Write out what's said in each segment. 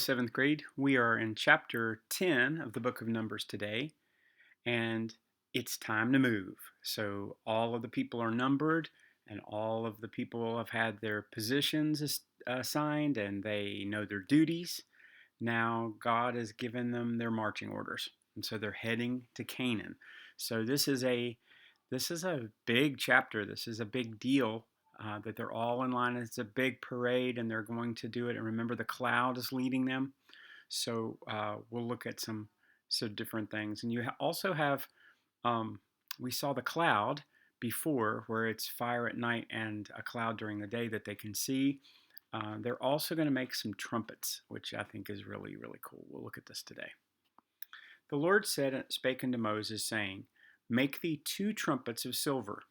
Seventh grade. We are in chapter 10 of the book of Numbers today, and it's time to move. So, all of the people are numbered, and all of the people have had their positions assigned, and they know their duties. Now, God has given them their marching orders, and so they're heading to Canaan. So, this is a big chapter. This is a big deal that they're all in line. It's a big parade, and they're going to do it. And remember, the cloud is leading them. So we'll look at some different things. And you also have we saw the cloud before, where it's fire at night and a cloud during the day that they can see. They're also going to make some trumpets, which I think is really, really cool. We'll look at this today. The Lord spake unto Moses, saying, Make thee two trumpets of silver.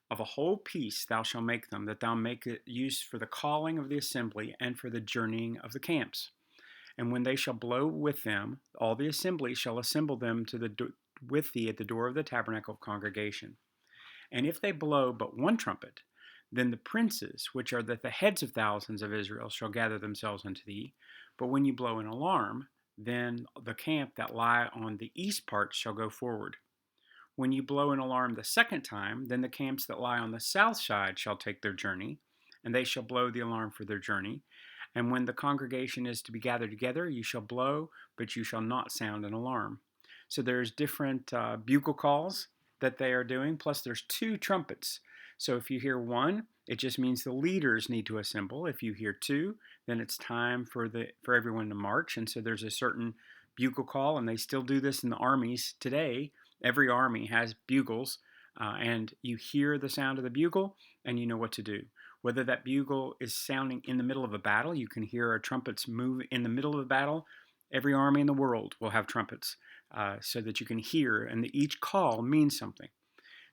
Of a whole piece thou shalt make them, that thou make it use for the calling of the assembly and for the journeying of the camps. And when they shall blow with them, all the assembly shall assemble them with thee at the door of the tabernacle of congregation. And if they blow but one trumpet, then the princes, which are the heads of thousands of Israel, shall gather themselves unto thee. But when you blow an alarm, then the camp that lie on the east part shall go forward. When you blow an alarm the second time, then the camps that lie on the south side shall take their journey, and they shall blow the alarm for their journey. And when the congregation is to be gathered together, you shall blow, but you shall not sound an alarm. So there's different bugle calls that they are doing, plus there's two trumpets. So if you hear one, it just means the leaders need to assemble. If you hear two, then it's time for everyone to march. And so there's a certain bugle call, and they still do this in the armies today. Every army has bugles, and you hear the sound of the bugle, and you know what to do. Whether that bugle is sounding in the middle of a battle, you can hear a trumpets move in the middle of a battle. Every army in the world will have trumpets so that you can hear, and each call means something.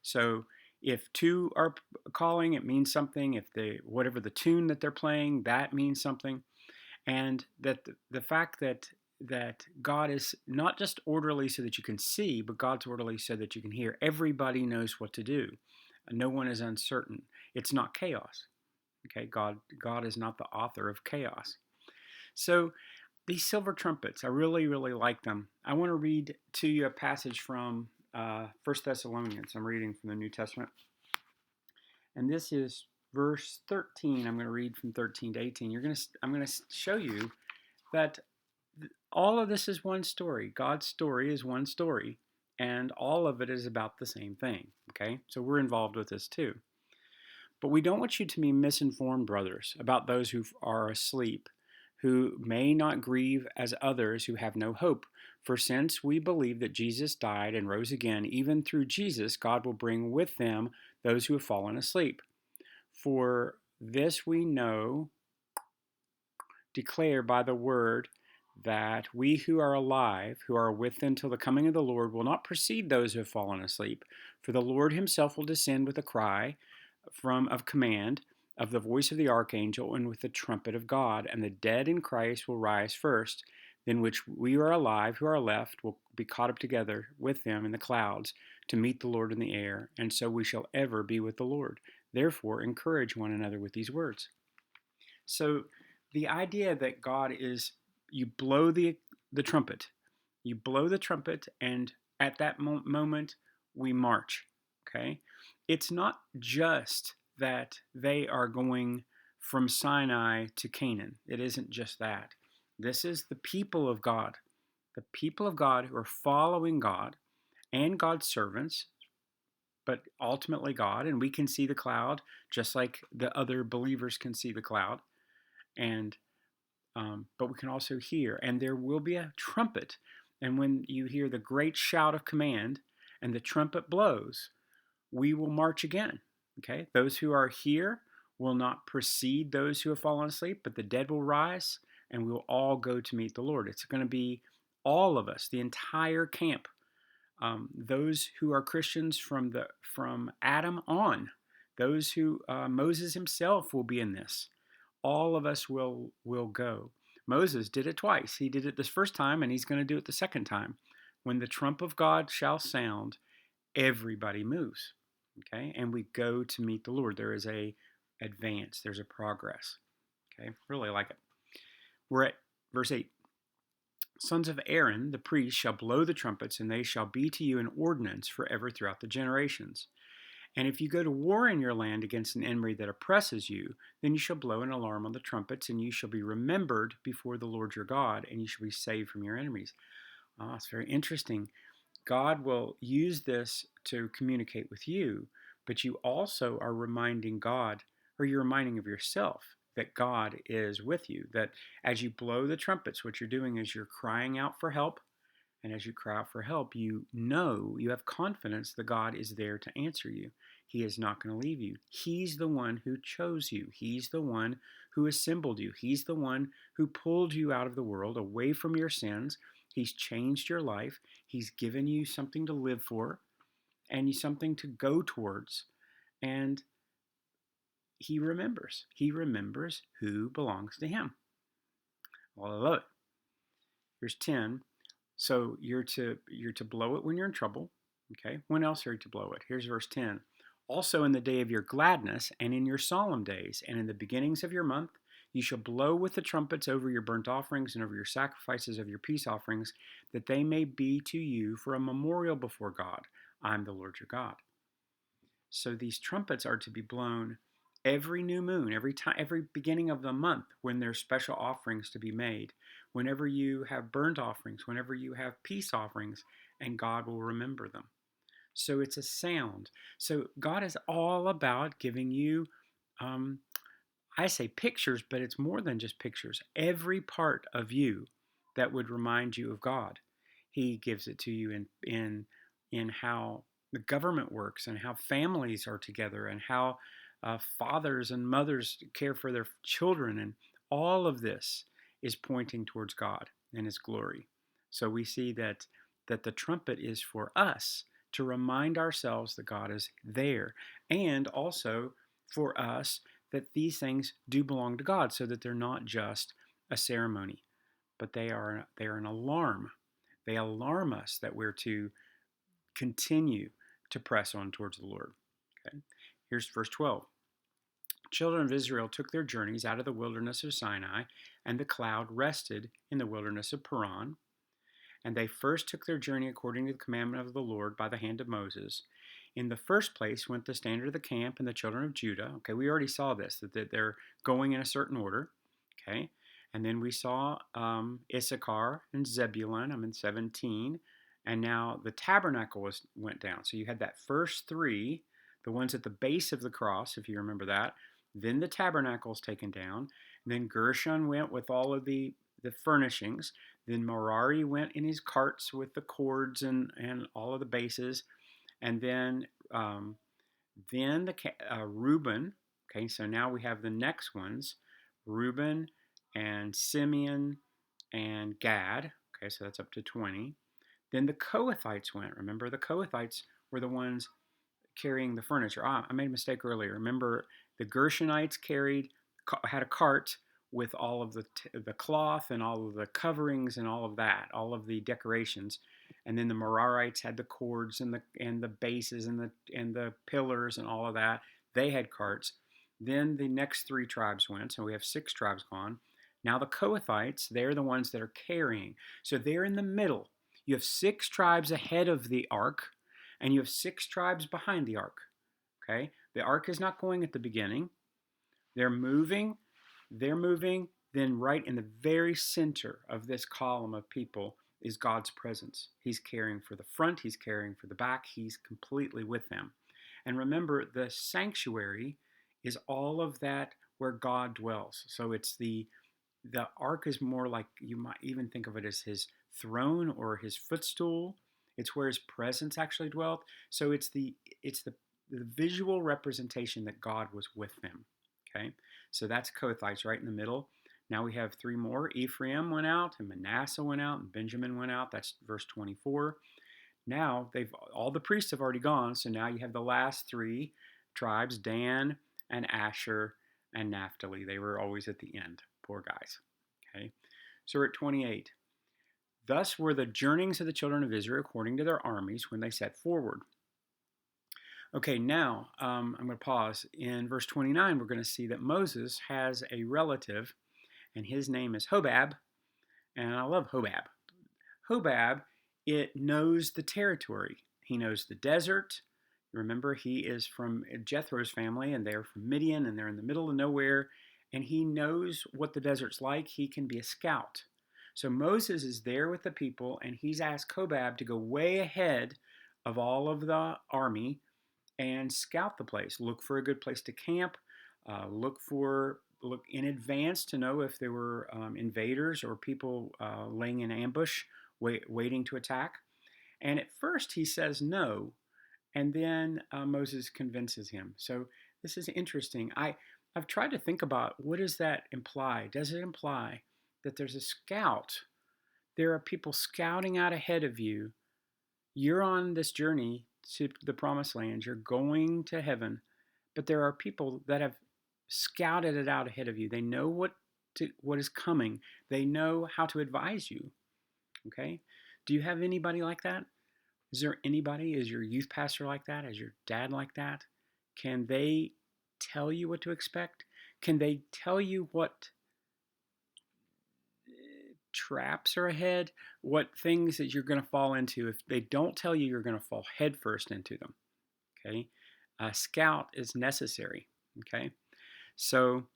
So if two are calling, it means something. If whatever the tune that they're playing, that means something. And that the fact that God is not just orderly so that you can see, but God's orderly so that you can hear. Everybody knows what to do. No one is uncertain. It's not chaos. Okay, God is not the author of chaos. So these silver trumpets, I really, really like them. I want to read to you a passage from 1 Thessalonians. I'm reading from the New Testament. And this is verse 13. I'm going to read from 13 to 18. I'm going to show you that all of this is one story. God's story is one story, and all of it is about the same thing. Okay, so we're involved with this too. But we don't want you to be misinformed, brothers, about those who are asleep, who may not grieve as others who have no hope. For since we believe that Jesus died and rose again, even through Jesus, God will bring with them those who have fallen asleep. For this we know, declare by the word, that we who are alive, who are with them till the coming of the Lord, will not precede those who have fallen asleep. For the Lord himself will descend with a cry of command, of the voice of the archangel, and with the trumpet of God, and the dead in Christ will rise first. Then which we are alive, who are left, will be caught up together with them in the clouds to meet the Lord in the air, and so we shall ever be with the Lord. Therefore, encourage one another with these words. So, the idea that God is, you blow the trumpet, and at that moment we march. Okay, it's not just that they are going from Sinai to Canaan. It isn't just that. This is the people of God, who are following God and God's servants, but ultimately God. And we can see the cloud just like the other believers can see the cloud. And but we can also hear, and there will be a trumpet. And when you hear the great shout of command and the trumpet blows, we will march again. Okay, those who are here will not precede those who have fallen asleep, but the dead will rise, and we will all go to meet the Lord. It's going to be all of us, the entire camp. Those who are Christians from Adam on, those who Moses himself will be in this. All of us will go. Moses did it twice. He did it this first time, and he's going to do it the second time. When the trump of God shall sound, everybody moves. Okay, and we go to meet the Lord. There is a advance. There's a progress. Okay, really like it. We're at verse 8. Sons of Aaron, the priest, shall blow the trumpets, and they shall be to you an ordinance forever throughout the generations. And if you go to war in your land against an enemy that oppresses you, then you shall blow an alarm on the trumpets, and you shall be remembered before the Lord your God, and you shall be saved from your enemies. It's very interesting. God will use this to communicate with you, but you also are reminding God, or you're reminding of yourself, that God is with you. That as you blow the trumpets, what you're doing is you're crying out for help. And as you cry out for help, you know, you have confidence that God is there to answer you. He is not going to leave you. He's the one who chose you. He's the one who assembled you. He's the one who pulled you out of the world, away from your sins. He's changed your life. He's given you something to live for and something to go towards. And he remembers. He remembers who belongs to him. Well, I love it. Here's 10. So you're to blow it when you're in trouble. Okay. When else are you to blow it? Here's verse 10. Also in the day of your gladness and in your solemn days and in the beginnings of your month, you shall blow with the trumpets over your burnt offerings and over your sacrifices of your peace offerings, that they may be to you for a memorial before God. I'm the Lord your God. So these trumpets are to be blown every new moon, every beginning of the month, when there's special offerings to be made, whenever you have burnt offerings, whenever you have peace offerings, and God will remember them. So it's a sound. So God is all about giving you, I say pictures, but it's more than just pictures. Every part of you that would remind you of God, He gives it to you in how the government works and how families are together and how fathers and mothers care for their children, and all of this is pointing towards God and His glory. So we see that the trumpet is for us to remind ourselves that God is there, and also for us that these things do belong to God, so that they're not just a ceremony, but they are an alarm. They alarm us that we're to continue to press on towards the Lord. Okay. Here's verse 12. Children of Israel took their journeys out of the wilderness of Sinai, and the cloud rested in the wilderness of Paran. And they first took their journey according to the commandment of the Lord by the hand of Moses. In the first place went the standard of the camp and the children of Judah. Okay, we already saw this, that they're going in a certain order. Okay, and then we saw Issachar and Zebulun. I'm in 17. And now the tabernacle went down. So you had that first three, the ones at the base of the cross, if you remember that. Then the tabernacle is taken down. And then Gershon went with all of the furnishings. Then Merari went in his carts with the cords and all of the bases. And then Reuben. Okay, so now we have the next ones, Reuben and Simeon and Gad. Okay, so that's up to 20. Then the Kohathites went. Remember, the Kohathites were the ones carrying the furniture. I made a mistake earlier. Remember, the Gershonites had a cart with all of the cloth and all of the coverings and all of that, all of the decorations. And then the Merarites had the cords and the bases and the pillars and all of that. They had carts. Then the next three tribes went. So we have 6 tribes gone. Now the Kohathites, they're the ones that are carrying. So they're in the middle. You have 6 tribes ahead of the ark, and you have 6 tribes behind the ark. Okay? The ark is not going at the beginning. They're moving. Then right in the very center of this column of people is God's presence. He's caring for the front. He's caring for the back. He's completely with them. And remember, the sanctuary is all of that where God dwells. So it's the ark is more like, you might even think of it as his throne or his footstool. It's where his presence actually dwelt. So it's the visual representation that God was with them. Okay, so that's Kohathites right in the middle. Now we have 3 more. Ephraim went out, and Manasseh went out, and Benjamin went out. That's verse 24. Now all the priests have already gone, so now you have the last 3 tribes, Dan and Asher and Naphtali. They were always at the end. Poor guys. Okay, so we're at 28. Thus were the journeyings of the children of Israel according to their armies when they set forward. Okay, now I'm going to pause. In verse 29, we're going to see that Moses has a relative, and his name is Hobab. And I love Hobab. Hobab, it knows the territory. He knows the desert. Remember, he is from Jethro's family, and they're from Midian, and they're in the middle of nowhere, and he knows what the desert's like. He can be a scout. So Moses is there with the people, and he's asked Hobab to go way ahead of all of the army and scout the place. Look for a good place to camp. Look in advance to know if there were invaders or people laying in ambush, waiting to attack. And at first he says no, and then Moses convinces him. So this is interesting. I've tried to think about, what does that imply? Does it imply that there's a scout? There are people scouting out ahead of you. You're on this journey to the promised land. You're going to heaven, but there are people that have scouted it out ahead of you. They know what is coming. They know how to advise you. Okay? Do you have anybody like that? Is there anybody, is your youth pastor like that? Is your dad like that? Can they tell you what to expect? Can they tell you what traps are ahead? What things that you're going to fall into? If they don't tell you, you're going to fall headfirst into them. Okay? A scout is necessary. Okay? So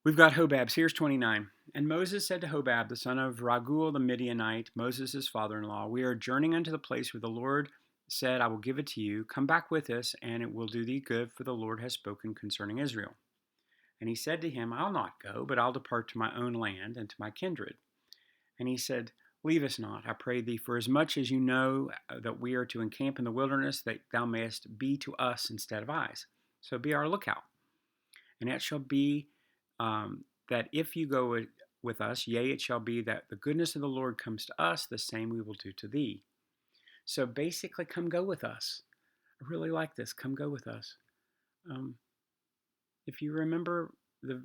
we've got Hobab. Here's 29. And Moses said to Hobab, the son of Raguel the Midianite, Moses' father-in-law, we are journeying unto the place where the Lord said, I will give it to you. Come back with us, and it will do thee good, for the Lord has spoken concerning Israel. And he said to him, I'll not go, but I'll depart to my own land and to my kindred. And he said, Leave us not, I pray thee, for as much as you know that we are to encamp in the wilderness, that thou mayest be to us instead of eyes. So be our lookout. And it shall be that if you go with us, yea, it shall be that the goodness of the Lord comes to us, the same we will do to thee. So basically, come go with us. I really like this. Come go with us. If you remember the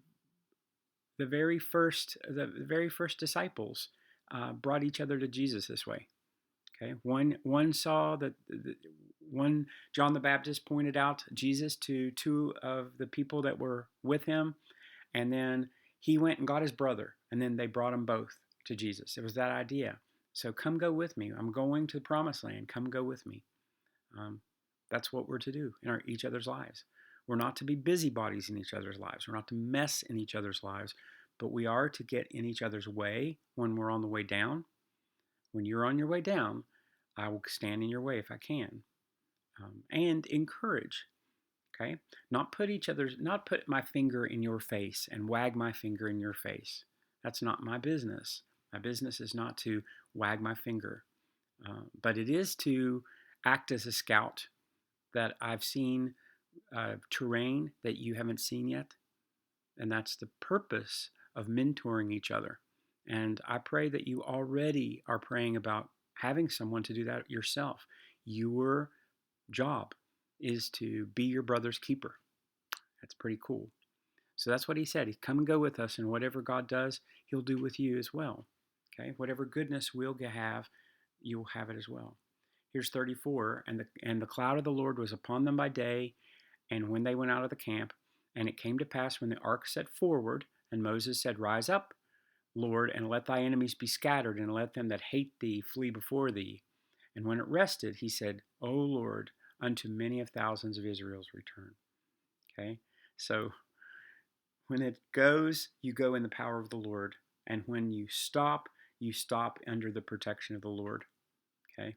very first disciples brought each other to Jesus this way. Okay, one saw that one John the Baptist pointed out Jesus to two of the people that were with him, and then he went and got his brother, and then they brought them both to Jesus. It was that idea. So come go with me. I'm going to the promised land. Come go with me. That's what we're to do in each other's lives. We're not to be busybodies in each other's lives. We're not to mess in each other's lives, but we are to get in each other's way when we're on the way down. When you're on your way down, I will stand in your way if I can. And encourage. Okay? Not put my finger in your face and wag my finger in your face. That's not my business. My business is not to wag my finger, but it is to act as a scout, that I've seen terrain that you haven't seen yet. And that's the purpose of mentoring each other. And I pray that you already are praying about having someone to do that yourself. Your job is to be your brother's keeper. That's pretty cool. So that's what he said. He come and go with us, and whatever God does, he'll do with you as well. Okay? Whatever goodness we'll have, you'll have it as well. Here's 34. And the cloud of the Lord was upon them by day, and when they went out of the camp, and it came to pass when the ark set forward, and Moses said, Rise up, Lord, and let thy enemies be scattered, and let them that hate thee flee before thee. And when it rested, he said, O Lord, unto many of thousands of Israel's return. Okay? So when it goes, you go in the power of the Lord. And when you stop under the protection of the Lord. Okay?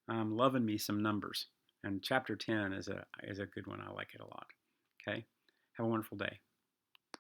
I'm loving me some Numbers. And chapter 10 is a good one. I like it a lot. Okay? Have a wonderful day.